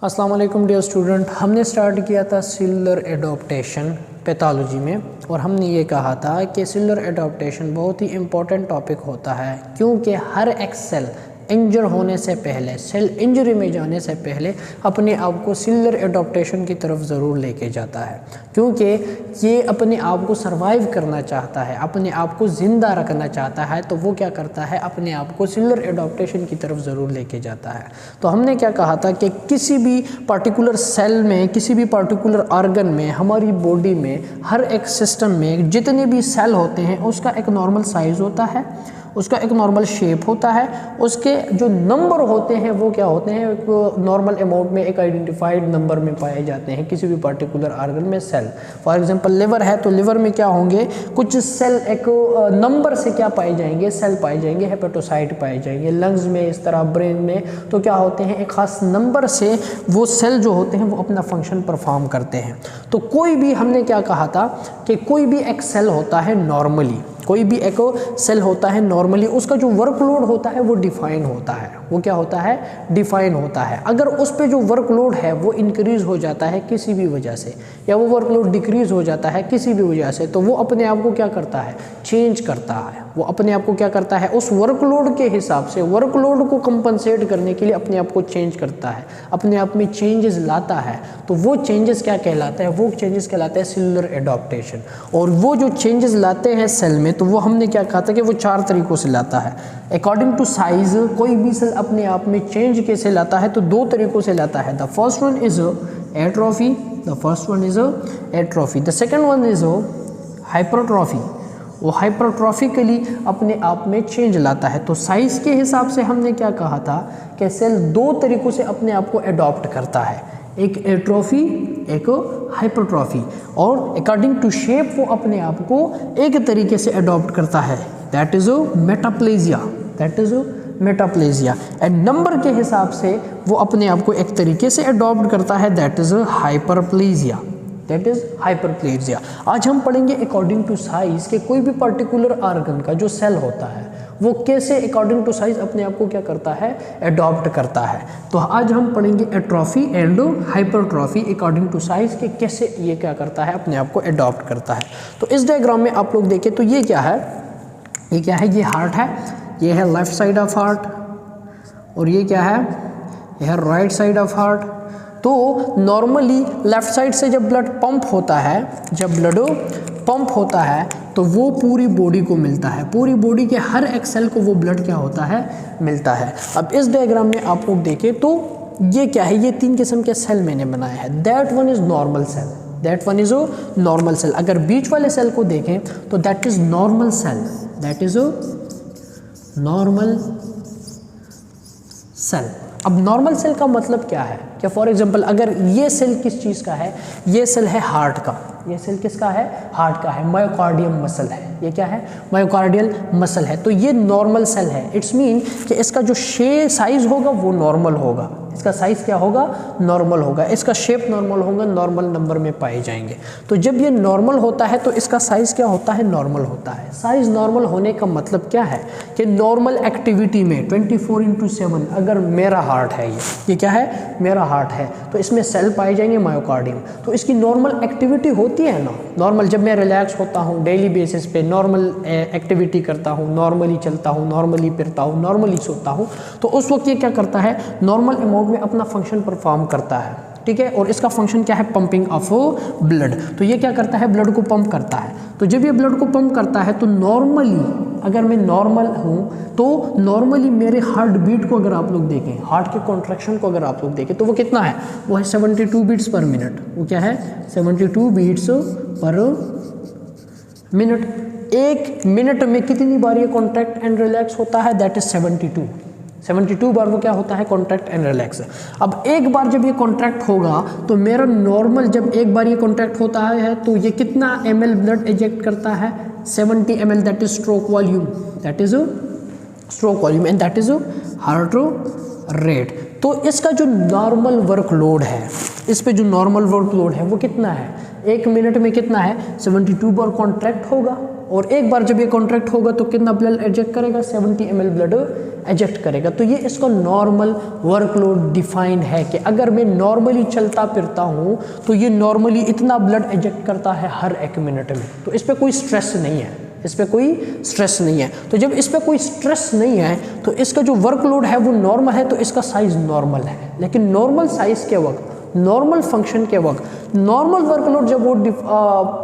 अस्सलाम वालेकुम dear student, हमने स्टार्ट किया था सेलुलर एडॉप्टेशन पैथोलॉजी में और हमने ये कहा था कि सेलुलर एडॉप्टेशन बहुत ही इम्पोर्टेंट टॉपिक होता है क्योंकि हर एक सेल इंजर होने से पहले, सेल इंजरी में जाने से पहले अपने आप को सेलुलर एडॉप्टेशन की तरफ ज़रूर लेके जाता है, क्योंकि ये अपने आप को सर्वाइव करना चाहता है, अपने आप को ज़िंदा रखना चाहता है। तो वो क्या करता है, अपने आप को सेलुलर एडॉप्टेशन की तरफ ज़रूर लेके जाता है। तो हमने क्या कहा था कि किसी भी पर्टिकुलर सेल में, किसी भी पर्टिकुलर ऑर्गन में, हमारी बॉडी में, हर एक सिस्टम में जितने भी सेल होते हैं उसका एक नॉर्मल साइज़ होता है, उसका एक नॉर्मल शेप होता है, उसके जो नंबर होते हैं वो क्या होते हैं, एक नॉर्मल अमाउंट में, एक आइडेंटिफाइड नंबर में पाए जाते हैं किसी भी पर्टिकुलर ऑर्गन में सेल। फॉर एग्जांपल लिवर है तो लिवर में क्या होंगे, कुछ सेल एक नंबर से क्या पाए जाएंगे, सेल पाए जाएंगे, हेपेटोसाइट पाए जाएंगे। लंग्स में इस तरह, ब्रेन में तो क्या होते हैं, एक ख़ास नंबर से वो सेल जो होते हैं वो अपना फंक्शन परफॉर्म करते हैं। तो कोई भी, हमने क्या कहा था कि कोई भी एक सेल होता है नॉर्मली, कोई भी एक सेल होता है नॉर्मली, उसका जो वर्कलोड होता है वो डिफाइन होता है। वो क्या होता है, डिफाइन होता है। अगर उस पे जो वर्कलोड है वो इंक्रीज़ हो जाता है किसी भी वजह से, या वो वर्कलोड डिक्रीज़ हो जाता है किसी भी वजह से, तो वो अपने आप को क्या करता है, चेंज करता है। वो अपने आप को क्या करता है, उस वर्कलोड के हिसाब से, वर्कलोड को कंपनसेट करने के लिए अपने आप को चेंज करता है, अपने आप में चेंजेस लाता है। तो वो चेंजेस क्या कहलाता है, वो चेंजेस कहलाता है सेलुलर एडॉप्टेशन। और वो जो चेंजेस लाते हैं सेल में, तो वो हमने क्या कहा था कि वो 4 तरीक़ों से लाता है। अकॉर्डिंग टू साइज़, कोई भी सेल अपने आप में चेंज कैसे लाता है, तो 2 तरीक़ों से लाता है। The first one is atrophy, the first one is atrophy. The second one is hypertrophy, वो हाइपरट्रॉफिकली अपने आप में चेंज लाता है। तो साइज़ के हिसाब से हमने क्या कहा था कि सेल 2 तरीक़ों से अपने आप को एडॉप्ट करता है, एक एट्रोफी, एक हाइपरट्रॉफी। और अकॉर्डिंग टू शेप वो अपने आप को एक तरीके से एडॉप्ट करता है, that is metaplasia, that is metaplasia. And number के हिसाब से वो अपने आप को एक तरीके से एडॉप्ट करता है, that is hyperplasia, that is hyperplasia. आज हम पढ़ेंगे अकॉर्डिंग टू साइज़ के कोई भी पर्टिकुलर ऑर्गन का जो सेल होता है वो कैसे अकॉर्डिंग टू साइज़ अपने आप को क्या करता है, एडॉप्ट करता है। तो आज हम पढ़ेंगे atrophy and hypertrophy according to size के कैसे ये क्या करता है, अपने आप को एडॉप्ट करता है। तो इस डायग्राम में आप लोग देखें तो ये क्या है, ये क्या है, ये हार्ट है, ये है लेफ़्ट साइड ऑफ हार्ट, और ये क्या है, ये है राइट साइड ऑफ हार्ट। तो नॉर्मली लेफ़्ट साइड से जब ब्लड पंप होता है, जब ब्लड पंप होता है तो वो पूरी बॉडी को मिलता है, पूरी बॉडी के हर एक सेल को वो ब्लड क्या होता है, मिलता है। अब इस डायग्राम में आप लोग देखें तो ये क्या है, ये 3 किस्म के सेल मैंने बनाए हैं। That one is normal cell, that one is normal cell. अगर बीच वाले सेल को देखें तो that is normal cell, that is normal cell. अब नॉर्मल सेल का मतलब क्या है, कि फॉर एग्जांपल अगर ये सेल किस चीज़ का है, ये सेल है हार्ट का, ये सेल किसका है, हार्ट का है, मायोकार्डियम मसल है, ये क्या है, मायोकार्डियल मसल है। तो ये नॉर्मल सेल है। इट्स मीन कि इसका जो साइज़ होगा वो नॉर्मल होगा, इसका साइज़ क्या होगा, नॉर्मल होगा, इसका शेप नॉर्मल होगा, नॉर्मल नंबर में पाए जाएंगे। तो जब ये नॉर्मल होता है तो इसका साइज़ क्या होता है, नॉर्मल होता है। साइज़ नॉर्मल होने का मतलब क्या है कि नॉर्मल एक्टिविटी में 24/7 अगर मेरा हार्ट है, ये क्या है, मेरा हार्ट है, तो इसमें सेल पाए जाएंगे मायोकार्डियम। तो इसकी नॉर्मल एक्टिविटी होती है ना, नॉर्मल जब मैं रिलैक्स होता हूँ डेली बेसिस पे, नॉर्मल एक्टिविटी करता हूँ, नॉर्मली चलता हूँ, नॉर्मली फिरता हूँ, नॉर्मली सोता हूँ, तो उस वक्त ये क्या करता है, नॉर्मल अमाउंट में अपना फंक्शन परफॉर्म करता है, ठीक है। और इसका फंक्शन क्या है, पंपिंग ऑफ ब्लड। तो ये क्या करता है, ब्लड को पंप करता है। तो जब ये ब्लड को पंप करता है तो नॉर्मली अगर मैं नॉर्मल हूँ तो नॉर्मली मेरे हार्ट बीट को अगर आप लोग देखें, हार्ट के कॉन्ट्रैक्शन को अगर आप लोग देखें तो वो कितना है, वो है 72 बीट्स पर मिनट। वो क्या है, 72 बीट्स पर मिनट। 1 मिनट में कितनी बार ये कॉन्ट्रैक्ट एंड रिलैक्स होता है, दैट इज 72 बार वो क्या होता है, कॉन्ट्रैक्ट एंड रिलैक्स। अब एक बार जब ये कॉन्ट्रैक्ट होगा तो मेरा नॉर्मल, जब एक बार ये कॉन्ट्रैक्ट होता है तो ये कितना ml ब्लड इजेक्ट करता है, 70 ml, that is stroke volume, that is stroke volume and that is heart rate. तो इसका जो नॉर्मल वर्कलोड है, इस पे जो नॉर्मल वर्कलोड है वो कितना है, 1 मिनट में कितना है 72 बार कॉन्ट्रैक्ट होगा, और एक बार जब ये कॉन्ट्रैक्ट होगा तो कितना ब्लड एजेक्ट करेगा 70 ml ब्लड एजेक्ट करेगा। तो ये इसका नॉर्मल वर्कलोड डिफाइन है कि अगर मैं नॉर्मली चलता फिरता हूँ तो ये नॉर्मली इतना ब्लड एजेक्ट करता है हर 1 मिनट में। तो इस पर कोई स्ट्रेस नहीं है, इस पर कोई स्ट्रेस नहीं है। तो जब इस पर कोई स्ट्रेस नहीं है तो इसका जो वर्कलोड है वो नॉर्मल है, तो इसका साइज नॉर्मल है। लेकिन नॉर्मल साइज के वक्त, नॉर्मल फंक्शन के वक्त, नॉर्मल वर्कलोड जब वो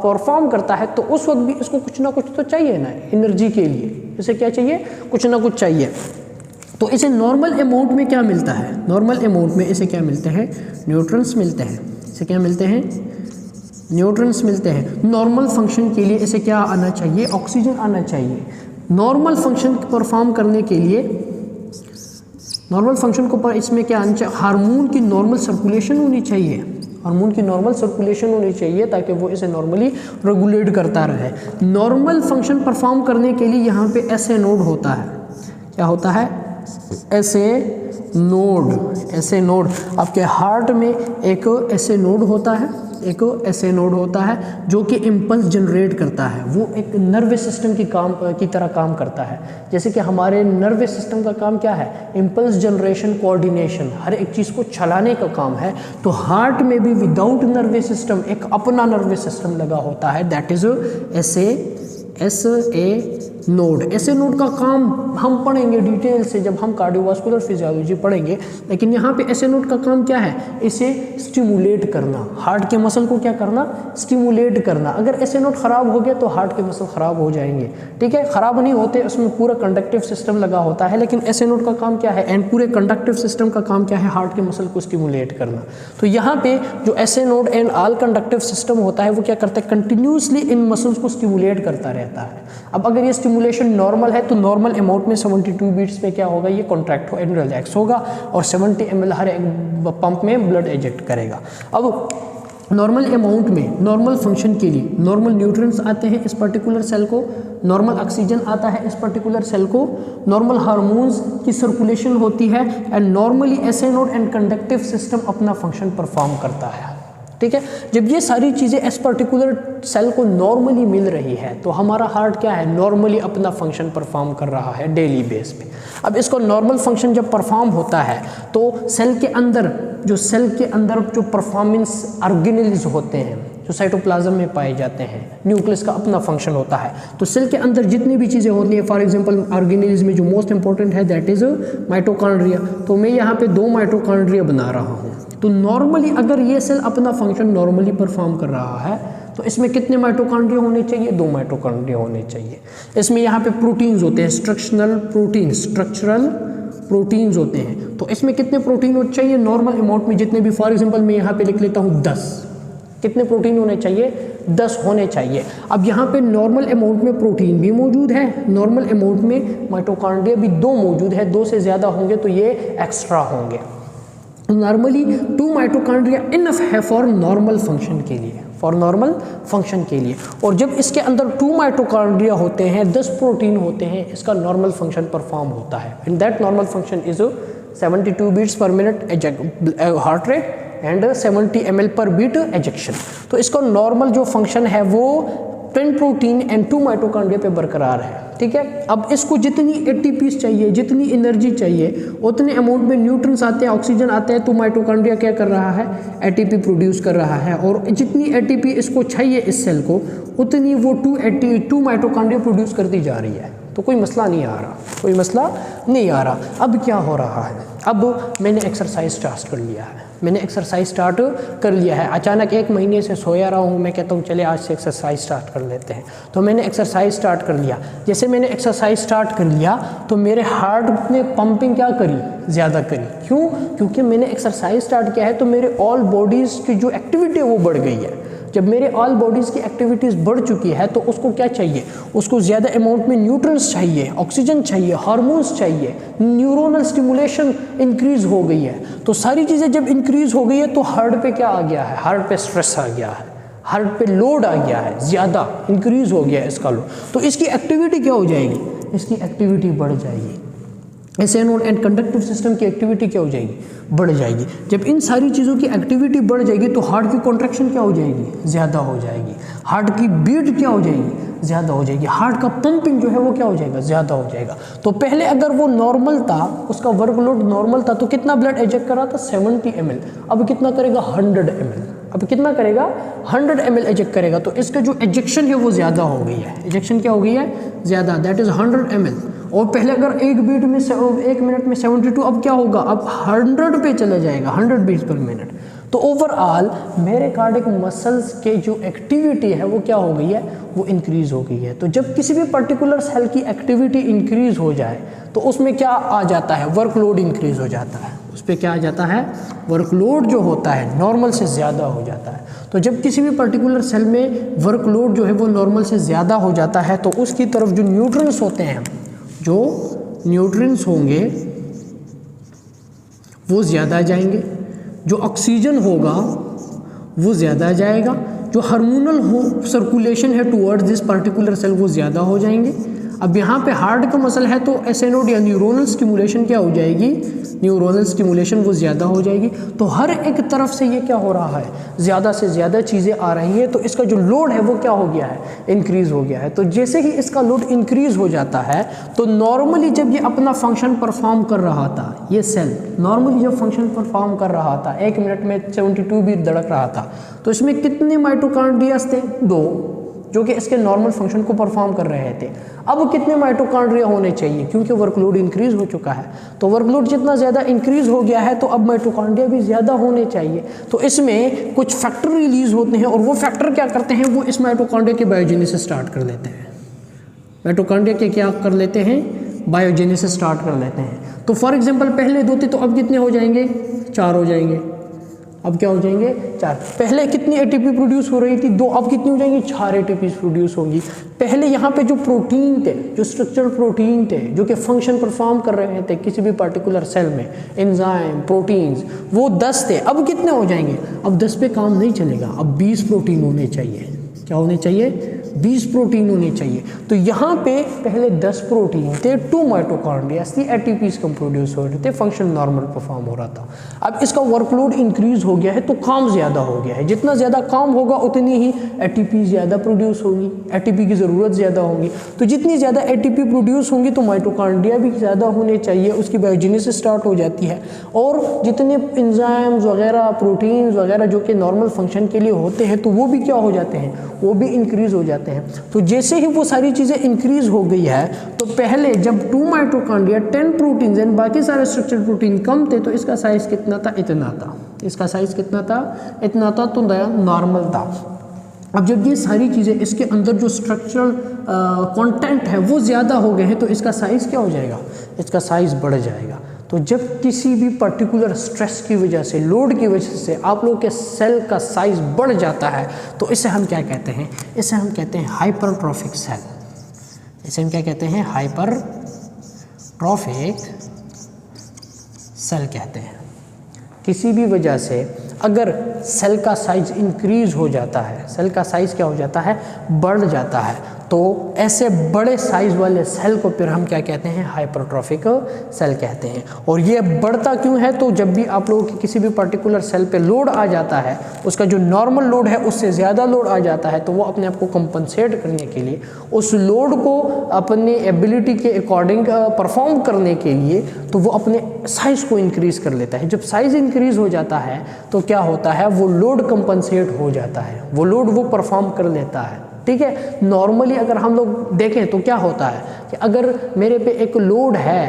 परफॉर्म करता है तो उस वक्त भी इसको कुछ ना कुछ तो चाहिए ना एनर्जी के लिए। इसे क्या चाहिए, कुछ ना कुछ चाहिए। तो इसे नॉर्मल अमाउंट में क्या मिलता है, नॉर्मल अमाउंट में इसे क्या मिलते हैं, न्यूट्रॉन्स मिलते हैं। इसे क्या मिलते हैं, न्यूट्रॉन्स मिलते हैं। नॉर्मल फंक्शन के लिए इसे क्या आना चाहिए, ऑक्सीजन आना चाहिए। नॉर्मल फंक्शन परफॉर्म करने के लिए, नॉर्मल फंक्शन को पर इसमें क्या आना चाहिए, हार्मोन की नॉर्मल सर्कुलेशन होनी चाहिए, हार्मोन की नॉर्मल सर्कुलेशन होनी चाहिए ताकि वो इसे नॉर्मली रेगुलेट करता रहे। नॉर्मल फंक्शन परफॉर्म करने के लिए यहाँ पे ऐसे नोड होता है, क्या होता है, ऐसे नोड, ऐसे नोड। आपके हार्ट में एक ऐसे नोड होता है, एक ऐसे नोड होता है जो कि इम्पल्स जनरेट करता है। वो एक नर्वस सिस्टम की तरह काम करता है। जैसे कि हमारे नर्वस सिस्टम का काम क्या है, इम्पल्स जनरेशन, कोऑर्डिनेशन, हर एक चीज़ को चलाने का काम है। तो हार्ट में भी विदाउट नर्वस सिस्टम एक अपना नर्वस सिस्टम लगा होता है, दैट इज ए नोड। ऐसे नोड का काम हम पढ़ेंगे डिटेल से जब हम कार्डियोवास्कुलर फिजियोलॉजी पढ़ेंगे। लेकिन यहाँ पे ऐसे नोड का काम क्या है, इसे स्टिमुलेट करना, हार्ट के मसल को क्या करना, स्टिमुलेट करना। अगर ऐसे नोड खराब हो गया तो हार्ट के मसल खराब हो जाएंगे, ठीक है। खराब नहीं होते, उसमें पूरा कंडक्टिव सिस्टम लगा होता है। लेकिन ऐसे नोड का काम क्या है, एंड पूरे कंडक्टिव सिस्टम का काम क्या है, हार्ट के मसल को स्टिमुलेट करना। तो यहाँ पे जो ऐसे node and all conductive system होता है वो क्या करता है, कंटिन्यूसली इन मसल्स को स्टिमुलेट करता रहता है। अब अगर ये स्टिमुलेशन नॉर्मल है तो नॉर्मल अमाउंट में 72 बीट्स पे क्या होगा, ये कॉन्ट्रैक्ट एंड रिलैक्स होगा और 70 ml हर एक पंप में ब्लड एजेक्ट करेगा। अब नॉर्मल अमाउंट में, नॉर्मल फंक्शन के लिए नॉर्मल न्यूट्रिएंट्स आते हैं इस पर्टिकुलर सेल को, नॉर्मल ऑक्सीजन आता है इस पर्टिकुलर सेल को, नॉर्मल हार्मोन्स की सर्कुलेशन होती है, एंड नॉर्मली ऐसे नोड एंड कंडक्टिव सिस्टम अपना फंक्शन परफॉर्म करता है, ठीक है। जब ये सारी चीज़ें इस पर्टिकुलर सेल को नॉर्मली मिल रही है तो हमारा हार्ट क्या है, नॉर्मली अपना फंक्शन परफॉर्म कर रहा है डेली बेस पे। अब इसको नॉर्मल फंक्शन जब परफॉर्म होता है तो सेल के अंदर जो परफॉर्मेंस ऑर्गेनेल्स होते हैं जो साइटोप्लाज्म में पाए जाते हैं, न्यूक्लियस का अपना फंक्शन होता है। तो सेल के अंदर जितनी भी चीज़ें होती हैं, फॉर एग्जांपल ऑर्गेनेल्स में जो मोस्ट इंपॉर्टेंट है दैट इज़ माइटोकॉन्ड्रिया। तो मैं यहाँ पे 2 माइटोकॉन्ड्रिया बना रहा हूँ। तो नॉर्मली अगर ये सेल अपना फंक्शन नॉर्मली परफॉर्म कर रहा है तो इसमें कितने माइटोकॉन्ड्रिया होने चाहिए, 2 माइटोकॉन्ड्रिया होने चाहिए। इसमें यहाँ पे प्रोटीन्स होते हैं, स्ट्रक्चरल प्रोटीन्स होते हैं। तो इसमें कितने प्रोटीन होने चाहिए नॉर्मल अमाउंट में, जितने भी, फॉर एग्जांपल मैं यहाँ पे लिख लेता हूँ 10। कितने प्रोटीन होने चाहिए, 10 होने चाहिए। अब यहाँ पे नॉर्मल अमाउंट में प्रोटीन भी मौजूद है, नॉर्मल अमाउंट में माइटोकॉन्ड्रिया भी 2 मौजूद है। 2 से ज़्यादा होंगे तो ये एक्स्ट्रा होंगे। नॉर्मली 2 माइटोकॉन्ड्रिया इनफ है फॉर नॉर्मल फंक्शन के लिए, फॉर नॉर्मल फंक्शन के लिए। और जब इसके अंदर 2 माइटोकॉन्ड्रिया होते हैं, 10 प्रोटीन होते हैं, इसका नॉर्मल फंक्शन परफॉर्म होता है। And that normal function is 72 beats per minute heart rate and 70 ml per beat ejection. तो इसका नॉर्मल जो फंक्शन है वो 10 प्रोटीन एंड 2 माइटोकॉन्ड्रिया पे बरकरार है, ठीक है। अब इसको जितनी एटीपीज चाहिए, जितनी एनर्जी चाहिए, उतने अमाउंट में न्यूट्रिएंट्स आते हैं, ऑक्सीजन आते हैं, तो माइटोकॉन्ड्रिया क्या कर रहा है, एटीपी प्रोड्यूस कर रहा है। और जितनी एटीपी इसको चाहिए इस सेल को, उतनी वो 2 माइटोकॉन्ड्रिया प्रोड्यूस करती जा रही है। तो कोई मसला नहीं आ रहा, कोई मसला नहीं आ रहा। अब क्या हो रहा है, अब मैंने एक्सरसाइज स्टार्ट कर लिया है, मैंने एक्सरसाइज स्टार्ट कर लिया है। अचानक 1 महीने से सोया रहा हूँ, मैं कहता हूँ चले आज से एक्सरसाइज स्टार्ट कर लेते हैं। तो मैंने एक्सरसाइज स्टार्ट कर लिया। जैसे मैंने एक्सरसाइज स्टार्ट कर लिया तो मेरे हार्ट ने पंपिंग क्या करी, ज़्यादा करी। क्यों? क्योंकि मैंने एक्सरसाइज स्टार्ट किया है तो मेरे ऑल बॉडीज़ की जो एक्टिविटी है वो बढ़ गई है। जब मेरे ऑल बॉडीज़ की एक्टिविटीज़ बढ़ चुकी है तो उसको क्या चाहिए, उसको ज़्यादा अमाउंट में न्यूट्रिएंट्स चाहिए, ऑक्सीजन चाहिए, हार्मोन्स चाहिए, न्यूरोनल स्टिमुलेशन इंक्रीज़ हो गई है। तो सारी चीज़ें जब इंक्रीज़ हो गई है तो हार्ट पे क्या आ गया है, हार्ट पे स्ट्रेस आ गया है, हार्ट पे लोड आ गया है, ज़्यादा इंक्रीज़ हो गया है इसका लोड। तो इसकी एक्टिविटी क्या हो जाएगी, इसकी एक्टिविटी बढ़ जाएगी। ऐसे एनोड एंड कंडक्टिव सिस्टम की एक्टिविटी क्या हो जाएगी, बढ़ जाएगी। जब इन सारी चीज़ों की एक्टिविटी बढ़ जाएगी तो हार्ट की कॉन्ट्रैक्शन क्या हो जाएगी, ज़्यादा हो जाएगी। हार्ट की बीट क्या हो जाएगी, ज़्यादा हो जाएगी। हार्ट का पंपिंग जो है वो क्या हो जाएगा, ज़्यादा हो जाएगा। तो पहले अगर वो नॉर्मल था, उसका वर्कलोड नॉर्मल था, तो कितना ब्लड एजेक्ट कर रहा था, 70 ml। अब कितना करेगा, 100 ml। अब कितना करेगा, 100 ml एजेक्ट करेगा। तो इसका जो एजेक्शन है वो ज़्यादा हो गई है। एजेक्शन क्या हो गई है, ज़्यादा, दैट इज़ 100 ml। और पहले अगर एक बीट में 1 मिनट में 72, अब क्या होगा, अब 100 पे चला जाएगा, 100 बीट्स पर मिनट। तो ओवरऑल मेरे कार्डियक मसल्स के जो एक्टिविटी है वो क्या हो गई है, वो इंक्रीज़ हो गई है। तो जब किसी भी पर्टिकुलर सेल की एक्टिविटी इंक्रीज़ हो जाए तो उसमें क्या आ जाता है, वर्कलोड इंक्रीज़ हो जाता है। उस पर क्या आ जाता है, वर्कलोड जो होता है नॉर्मल से ज़्यादा हो जाता है। तो जब किसी भी पर्टिकुलर सेल में वर्कलोड जो है वो नॉर्मल से ज़्यादा हो जाता है तो उसकी तरफ जो न्यूट्रिएंट्स होते हैं, जो न्यूट्रिएंट्स होंगे वो ज़्यादा जाएंगे, जो ऑक्सीजन होगा वो ज़्यादा जाएगा, जो हार्मोनल हो सर्कुलेशन है टुवर्ड्स दिस पर्टिकुलर सेल वो ज़्यादा हो जाएंगे। अब यहाँ पे हार्ट का मसल है तो एसएनओडी या न्यूरोनल स्टिमुलेशन क्या हो जाएगी, न्यूरोनल स्टिमुलेशन वो ज़्यादा हो जाएगी। तो हर एक तरफ से ये क्या हो रहा है, ज़्यादा से ज़्यादा चीज़ें आ रही हैं। तो इसका जो लोड है वो क्या हो गया है, इंक्रीज़ हो गया है। तो जैसे ही इसका लोड इंक्रीज़ हो जाता है तो नॉर्मली जब ये अपना फंक्शन परफॉर्म कर रहा था, ये सेल नॉर्मली जब फंक्शन परफॉर्म कर रहा था, 1 मिनट में 72 बीट धड़क रहा था, तो इसमें कितने माइटोकॉन्ड्रियाज थे, 2, जो कि इसके नॉर्मल फंक्शन को परफॉर्म कर रहे थे। अब कितने माइटोकॉन्ड्रिया होने चाहिए, क्योंकि वर्कलोड इंक्रीज हो चुका है। तो वर्कलोड जितना ज़्यादा इंक्रीज हो गया है तो अब माइटोकॉन्ड्रिया भी ज़्यादा होने चाहिए। तो इसमें कुछ फैक्टर रिलीज होते हैं और वो फैक्टर क्या करते हैं, वो इस माइटोकॉन्ड्रिया के बायोजेनेसिस स्टार्ट कर लेते हैं। माइटोकॉन्ड्रिया के क्या कर लेते हैं, बायोजेनेसिस स्टार्ट कर लेते हैं। तो फॉर एग्जाम्पल पहले 2 थे तो अब कितने हो जाएंगे, 4 हो जाएंगे। अब क्या हो जाएंगे, 4। पहले कितनी एटीपी प्रोड्यूस हो रही थी, 2, अब कितनी हो जाएंगी, 4 एटीपी प्रोड्यूस होंगी। पहले यहाँ पे जो प्रोटीन थे, जो स्ट्रक्चरल प्रोटीन थे, जो कि फंक्शन परफॉर्म कर रहे थे किसी भी पर्टिकुलर सेल में, एंजाइम प्रोटीन्स, वो 10 थे। अब कितने हो जाएंगे, अब 10 पे काम नहीं चलेगा, अब 20 प्रोटीन होने चाहिए। क्या होने चाहिए, 20 प्रोटीन होने चाहिए। तो यहाँ पे पहले 10 प्रोटीन थे, 2 माइटोकॉन्ड्रियाज थी, एटीपीज कम प्रोड्यूस हो रहे थे, फंक्शन नॉर्मल परफॉर्म हो रहा था। अब इसका वर्कलोड इंक्रीज हो गया है तो काम ज़्यादा हो गया है। जितना ज़्यादा काम होगा उतनी ही एटीपी ज़्यादा प्रोड्यूस होगी, एटीपी की ज़रूरत ज़्यादा होगी। तो जितनी ज़्यादा एटीपी प्रोड्यूस होंगी तो माइटोकॉन्ड्रिया भी ज़्यादा होने चाहिए, उसकी बायोजेनेसिस स्टार्ट हो जाती है। और जितने एंजाइम्स वगैरह, प्रोटीन्स वगैरह जो कि नॉर्मल फंक्शन के लिए होते हैं तो वो भी क्या हो जाते हैं, वो भी इंक्रीज हो जाते हैं। तो जैसे ही वो सारी चीज़ें इंक्रीज हो गई है तो पहले जब 2 माइटोकॉन्ड्रिया 10 प्रोटीन्स एंड बाकी सारे स्ट्रक्चरल प्रोटीन कम थे तो इसका साइज कितना था, इतना था। इसका साइज कितना था, इतना था, तो नॉर्मल था। अब जब ये सारी चीज़ें इसके अंदर जो स्ट्रक्चरल कंटेंट है वो ज़्यादा हो गए हैं तो इसका साइज़ क्या हो जाएगा, इसका साइज़ बढ़ जाएगा। तो जब किसी भी पर्टिकुलर स्ट्रेस की वजह से, लोड की वजह से आप लोग के सेल का साइज़ बढ़ जाता है तो इसे हम क्या कहते हैं, इसे हम कहते हैं हाइपरट्रॉफिक सेल। इसे हम क्या कहते हैं, हाइपरट्रॉफिक सेल कहते हैं। किसी भी वजह से अगर सेल का साइज इंक्रीज हो जाता है, सेल का साइज क्या हो जाता है, बढ़ जाता है, तो ऐसे बड़े साइज वाले सेल को फिर हम क्या कहते हैं, हाइपरट्रॉफिक सेल कहते हैं। और ये बढ़ता क्यों है, तो जब भी आप लोगों के किसी भी पर्टिकुलर सेल पे लोड आ जाता है, उसका जो नॉर्मल लोड है उससे ज़्यादा लोड आ जाता है, तो वो अपने आप को कंपनसेट करने के लिए, उस लोड को अपनी एबिलिटी के अकॉर्डिंग परफॉर्म करने के लिए, तो वो अपने साइज़ को इंक्रीज़ कर लेता है। जब साइज़ इंक्रीज़ हो जाता है तो क्या होता है, वो लोड कंपनसेट हो जाता है, वो लोड वो परफॉर्म कर लेता है। ठीक है, नॉर्मली अगर हम लोग देखें तो क्या होता है कि अगर मेरे पे एक लोड है,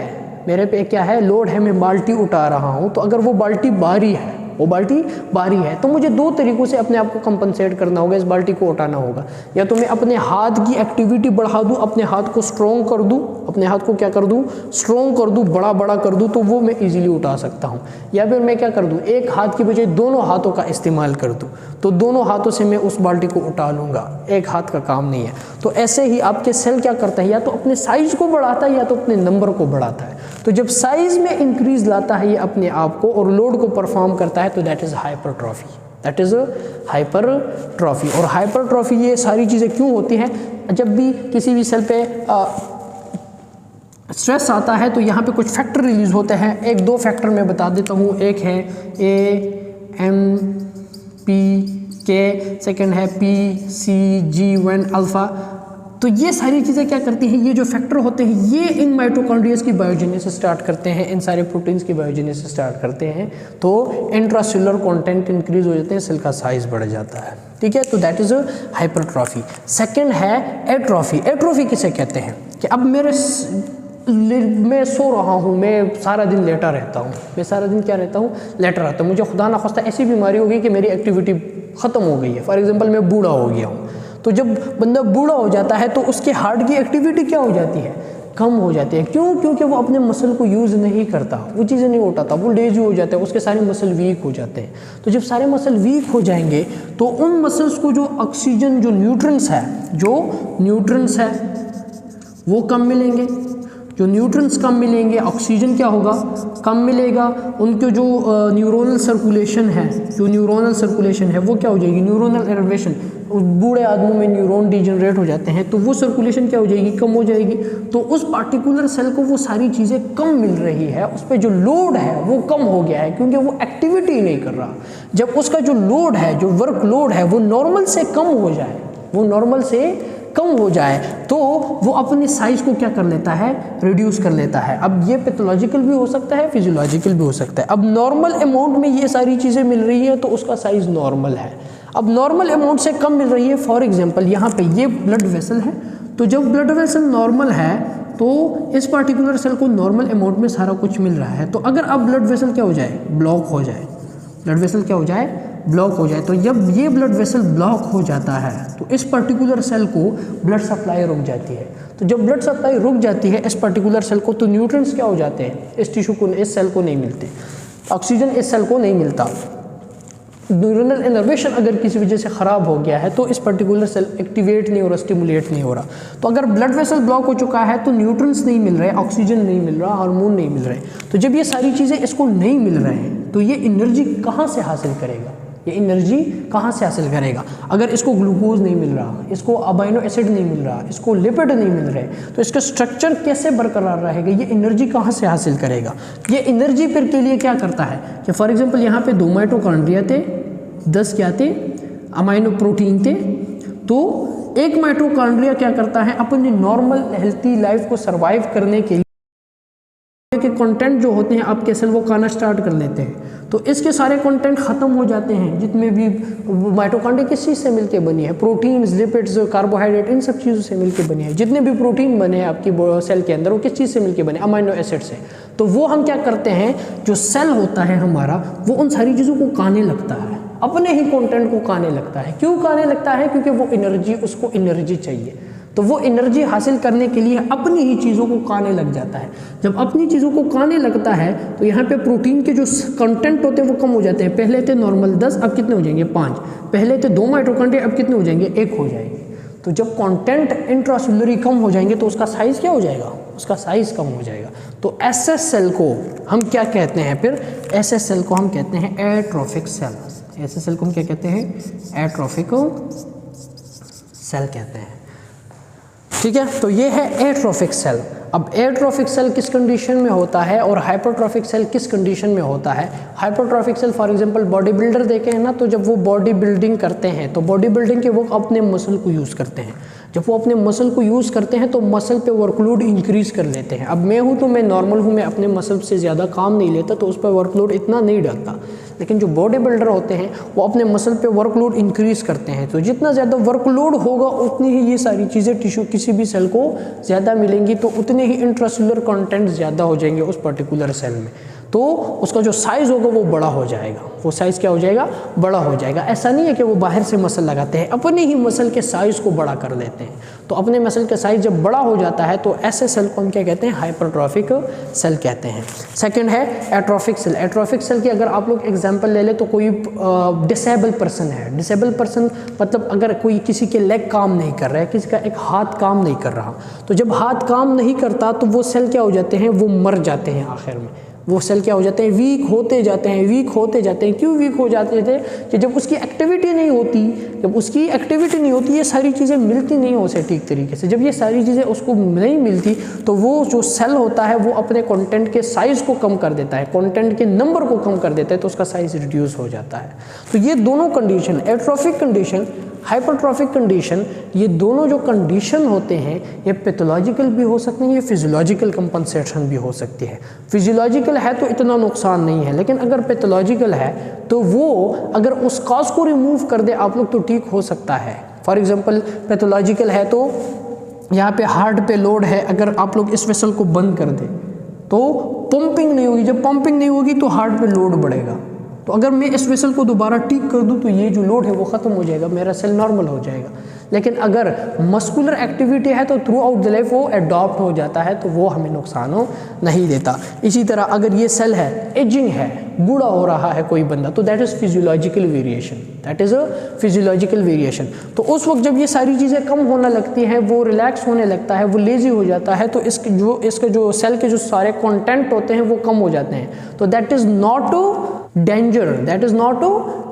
मेरे पे क्या है, लोड है, मैं बाल्टी उठा रहा हूँ, तो अगर वो बाल्टी भारी है, वो बाल्टी भारी है, तो मुझे 2 तरीक़ों से अपने आप को कंपनसेट करना होगा, इस बाल्टी को उठाना होगा। या तो मैं अपने हाथ की एक्टिविटी बढ़ा दूँ, अपने हाथ को स्ट्रॉन्ग कर दूँ, अपने हाथ को क्या कर दूँ, स्ट्रॉन्ग कर दूँ, बड़ा कर दूँ, तो वो मैं इजीली उठा सकता हूँ। या फिर मैं क्या कर दूँ, एक हाथ की बजाय दोनों हाथों का इस्तेमाल कर दूँ, तो दोनों हाथों से मैं उस बाल्टी को उठा लूँगा, एक हाथ का काम नहीं है। तो ऐसे ही आपके सेल क्या करता है, या तो अपने साइज़ को बढ़ाता है या तो अपने नंबर को बढ़ाता है। तो जब साइज़ में इंक्रीज़ लाता है ये अपने आप को और लोड को परफॉर्म करता है, तो that is hypertrophy, that is hypertrophy. और हाइपरट्रॉफी ये सारी चीज़ें क्यों होती हैं, जब भी किसी भी सेल पे स्ट्रेस आता है तो यहाँ पे कुछ फैक्टर रिलीज होते हैं। एक दो फैक्टर मैं बता देता हूँ, एक है AMPK, सेकंड है PCG1 अल्फा। तो ये सारी चीज़ें क्या करती हैं, ये जो फैक्टर होते हैं ये इन माइटोकॉन्ड्रियाज की बायोजेनेसिस स्टार्ट करते हैं, इन सारे प्रोटीन्स की बायोजेनेसिस स्टार्ट करते हैं, तो इंट्रासेलुलर कंटेंट इंक्रीज हो जाते हैं, सेल का साइज बढ़ जाता है। ठीक है, तो दैट इज हाइपरट्रॉफी। सेकंड है एट्रोफी। एट्रोफी किसे कहते हैं कि अब मैं सो रहा हूँ, मैं सारा दिन लेटा रहता हूँ, मैं सारा दिन क्या रहता हूँ, लेटा रहता हूँ। मुझे खुदा ना खास्ता ऐसी बीमारी हो गई कि मेरी एक्टिविटी ख़त्म हो गई है। फॉर एग्जांपल मैं बूढ़ा हो गया हूँ, तो जब बंदा बूढ़ा हो जाता है तो उसके हार्ट की एक्टिविटी क्या हो जाती है, कम हो जाती है। क्यों? क्योंकि वो अपने मसल को यूज़ नहीं करता, वो चीज़ें नहीं उठाता, वो लेजी हो जाता है, उसके सारे मसल वीक हो जाते हैं। तो जब सारे मसल वीक हो जाएंगे तो उन मसल्स को जो ऑक्सीजन, जो न्यूट्रिएंट्स है वो कम मिलेंगे। जो न्यूट्रिएंट्स कम मिलेंगे, ऑक्सीजन क्या होगा, कम मिलेगा। उनके जो न्यूरोनल सर्कुलेशन है, वो क्या हो जाएगी, न्यूरोनल इनर्वेशन। बूढ़े आदमियों में न्यूरॉन डिजनरेट हो जाते हैं तो वो सर्कुलेशन क्या हो जाएगी, कम हो जाएगी। तो उस पार्टिकुलर सेल को वो सारी चीज़ें कम मिल रही है, उस पर जो लोड है वो कम हो गया है क्योंकि वो एक्टिविटी नहीं कर रहा। जब उसका जो लोड है, जो वर्क लोड है, वो नॉर्मल से कम हो जाए तो वो अपने साइज को क्या कर लेता है, रिड्यूस कर लेता है। अब ये पैथोलॉजिकल भी हो सकता है, फिजियोलॉजिकल भी हो सकता है। अब नॉर्मल अमाउंट में ये सारी चीज़ें मिल रही है तो उसका साइज नॉर्मल है। अब नॉर्मल अमाउंट से कम मिल रही है, फॉर एग्जांपल यहाँ पे ये ब्लड वेसल है, तो जब ब्लड वेसल नॉर्मल है तो इस पार्टिकुलर सेल को नॉर्मल अमाउंट में सारा कुछ मिल रहा है। तो अगर अब ब्लड वेसल क्या हो जाए, ब्लॉक हो जाए, ब्लॉक हो जाए, तो जब ये ब्लड वेसल ब्लॉक हो जाता है तो इस पर्टिकुलर सेल को ब्लड सप्लाई रुक जाती है। तो जब ब्लड सप्लाई रुक जाती है इस पर्टिकुलर सेल को, तो न्यूट्रिएंट्स क्या हो जाते हैं, इस टिश्यू को, इस सेल को नहीं मिलते, ऑक्सीजन इस सेल को नहीं मिलता। न्यूरोनल इनर्वेशन अगर किसी वजह से ख़राब हो गया है तो इस पर्टिकुलर सेल एक्टिवेट नहीं हो रहा, स्टिमुलेट नहीं हो रहा। तो अगर ब्लड वेसल ब्लॉक हो चुका है तो न्यूट्रिएंट्स नहीं मिल रहे, ऑक्सीजन नहीं मिल रहा, हार्मोन नहीं मिल रहे। तो जब ये सारी चीज़ें इसको नहीं मिल रहे हैं तो ये एनर्जी कहाँ से हासिल करेगा, अगर इसको ग्लूकोज नहीं मिल रहा, इसको अमाइनो एसिड नहीं मिल रहा, इसको लिपिड नहीं मिल रहे, तो इसका स्ट्रक्चर कैसे बरकरार रहेगा, ये एनर्जी कहाँ से हासिल करेगा। ये एनर्जी फिर के लिए क्या करता है कि फॉर एग्जांपल यहाँ पे 2 माइटोकॉन्ड्रिया थे, 10 क्या थे, अमाइनो प्रोटीन थे। तो एक माइटोकॉन्ड्रिया क्या करता है, अपनी नॉर्मल हेल्थी लाइफ को सर्वाइव करने के लिए के कंटेंट जो होते हैं आपके सेल वो खाना स्टार्ट कर लेते हैं। तो इसके सारे कंटेंट ख़त्म हो जाते हैं, जितने भी माइटोकॉन्ड्रिया किस चीज़ से मिलके बनी है, प्रोटीन्स, लिपिड्स, कार्बोहाइड्रेट, इन सब चीज़ों से मिलके बनी है। जितने भी प्रोटीन बने हैं आपकी सेल के अंदर वो किस चीज़ से मिलके बने, अमाइनो एसिड से। तो वो हम क्या करते हैं, जो सेल होता है हमारा वो उन सारी चीज़ों को खाने लगता है, अपने ही कंटेंट को खाने लगता है। क्यों खाने लगता है, क्योंकि वो एनर्जी, उसको एनर्जी चाहिए। तो वो एनर्जी हासिल करने के लिए अपनी ही चीज़ों को खाने लग जाता है। जब अपनी चीज़ों को खाने लगता है तो यहाँ पे प्रोटीन के जो कंटेंट होते हैं वो कम हो जाते हैं। पहले थे नॉर्मल 10, अब कितने हो जाएंगे, 5। पहले थे 2 माइटोकॉन्ड्रिया, अब कितने हो जाएंगे, 1 हो जाएंगे। तो जब कंटेंट इंट्रासेलुलरी कम हो जाएंगे तो उसका साइज़ क्या हो जाएगा, उसका साइज़ कम हो जाएगा। तो ऐसे सेल को हम क्या कहते हैं, फिर ऐसे सेल को हम कहते हैं एट्रोफिक सेल। ऐसे सेल को हम क्या कहते हैं, एट्रोफिक सेल कहते हैं। ठीक है, तो ये है एट्रोफिक सेल। अब एट्रोफिक सेल किस कंडीशन में होता है और हाइपरट्रॉफिक सेल किस कंडीशन में होता है। Hypertrophic cell for example bodybuilder देखे हैं ना, तो जब वो बॉडी बिल्डिंग करते हैं तो बॉडी बिल्डिंग के वो अपने मसल को यूज़ करते हैं। जब वो अपने मसल को यूज़ करते हैं तो मसल पे वर्कलोड इंक्रीज़ कर लेते हैं। अब मैं हूँ तो मैं नॉर्मल हूँ, मैं अपने मसल से ज़्यादा काम नहीं लेता तो उस पर वर्कलोड इतना नहीं डालता। लेकिन जो बॉडी बिल्डर होते हैं वो अपने मसल पे वर्कलोड इंक्रीज़ करते हैं। तो जितना ज़्यादा वर्कलोड होगा उतनी ही ये सारी चीज़ें टिश्यू किसी भी सेल को ज़्यादा मिलेंगी, तो उतने ही इंट्रासेलुलर कंटेंट ज़्यादा हो जाएंगे उस पर्टिकुलर सेल में। तो उसका जो साइज़ होगा वो बड़ा हो जाएगा। वो साइज़ क्या हो जाएगा, बड़ा हो जाएगा। ऐसा नहीं है कि वो बाहर से मसल लगाते हैं, अपने ही मसल के साइज़ को बड़ा कर लेते हैं। तो अपने मसल का साइज़ जब बड़ा हो जाता है तो ऐसे सेल को हम क्या कहते हैं, हाइपरट्रॉफिक सेल कहते हैं। सेकंड है एट्रोफिक सेल। एट्रोफिक सेल की अगर आप लोग एग्जांपल ले लें तो कोई डिसेबल पर्सन है। डिसेबल पर्सन मतलब अगर कोई किसी के लेग काम नहीं कर रहा है, किसी का एक हाथ काम नहीं कर रहा, तो जब हाथ काम नहीं करता तो वो सेल क्या हो जाते हैं, वो मर जाते हैं। आखिर में वो सेल क्या हो जाते हैं, वीक होते जाते हैं, वीक होते जाते हैं। क्यों वीक हो जाते थे कि जब उसकी एक्टिविटी नहीं होती, जब उसकी एक्टिविटी नहीं होती, ये सारी चीज़ें मिलती नहीं हो उसे ठीक तरीके से। जब ये सारी चीज़ें उसको नहीं मिलती तो वो जो सेल होता है वो अपने कंटेंट के साइज़ को कम कर देता है, कंटेंट के नंबर को कम कर देता है, तो उसका साइज़ रिड्यूस हो जाता है। तो ये दोनों condition, atrophic condition, hypertrophic condition, ये दोनों जो कंडीशन होते हैं ये पैथोलॉजिकल भी हो सकते हैं, ये फिजियोलॉजिकल कंपनसेशन भी हो सकती है। फिजियोलॉजिकल है तो इतना नुकसान नहीं है, लेकिन अगर पैथोलॉजिकल है तो वो अगर उस कॉज को रिमूव कर दे आप लोग तो ठीक हो सकता है। फॉर एग्जांपल पैथोलॉजिकल है तो यहाँ पे हार्ट पे लोड है, अगर आप लोग इस वेसल को बंद कर दें तो पंपिंग नहीं होगी, जब पंपिंग नहीं होगी तो हार्ट पे लोड बढ़ेगा। तो अगर मैं इस वेसल को दोबारा ठीक कर दूं तो ये जो लोड है वो ख़त्म हो जाएगा, मेरा सेल नॉर्मल हो जाएगा। लेकिन अगर मस्कुलर एक्टिविटी है तो थ्रू आउट द लाइफ वो अडॉप्ट हो जाता है, तो वो हमें नुकसान नहीं देता। इसी तरह अगर ये सेल है, एजिंग है, बूढ़ा हो रहा है कोई बंदा, तो that is physiological variation, that is a physiological variation. तो उस वक्त जब ये सारी चीज़ें कम होने लगती हैं, वो रिलैक्स होने लगता है, वो लेजी हो जाता है, तो इसके जो सेल के जो सारे कंटेंट होते हैं वो कम हो जाते हैं। तो that is not danger, that is not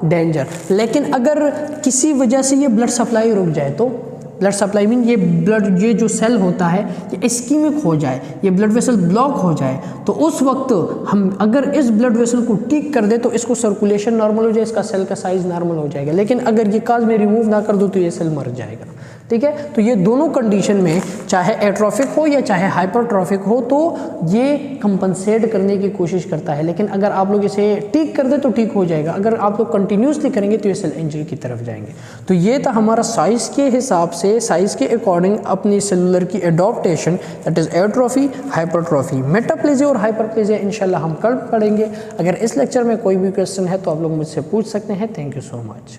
danger. लेकिन अगर किसी वजह से ये ब्लड सप्लाई रुक जाए, तो ब्लड सप्लाई मीन ये जो सेल होता है ये इस्कीमिक हो जाए, ये ब्लड वेसल ब्लॉक हो जाए, तो उस वक्त हम अगर इस ब्लड वेसल को ठीक कर दे तो इसको सर्कुलेशन नॉर्मल हो जाए, इसका सेल का साइज नॉर्मल हो जाएगा। लेकिन अगर ये काज में रिमूव ना कर दो तो ये सेल मर जाएगा। ठीक है, तो ये दोनों कंडीशन में चाहे एट्रोफिक हो या चाहे हाइपरट्रॉफिक हो तो ये कंपनसेट करने की कोशिश करता है। लेकिन अगर आप लोग इसे ठीक कर दे तो ठीक हो जाएगा, अगर आप लोग कंटिन्यूसली करेंगे तो ये सेल इंजरी की तरफ जाएंगे। तो ये था हमारा साइज़ के हिसाब से, साइज़ के अकॉर्डिंग अपनी सेलुलर की adaptation, that is atrophy, hypertrophy. Metaplasia और हाइपरप्लेजिया इंशाल्लाह हम कल पढ़ेंगे। अगर इस लेक्चर में कोई भी क्वेश्चन है तो आप लोग मुझसे पूछ सकते हैं। Thank you so much.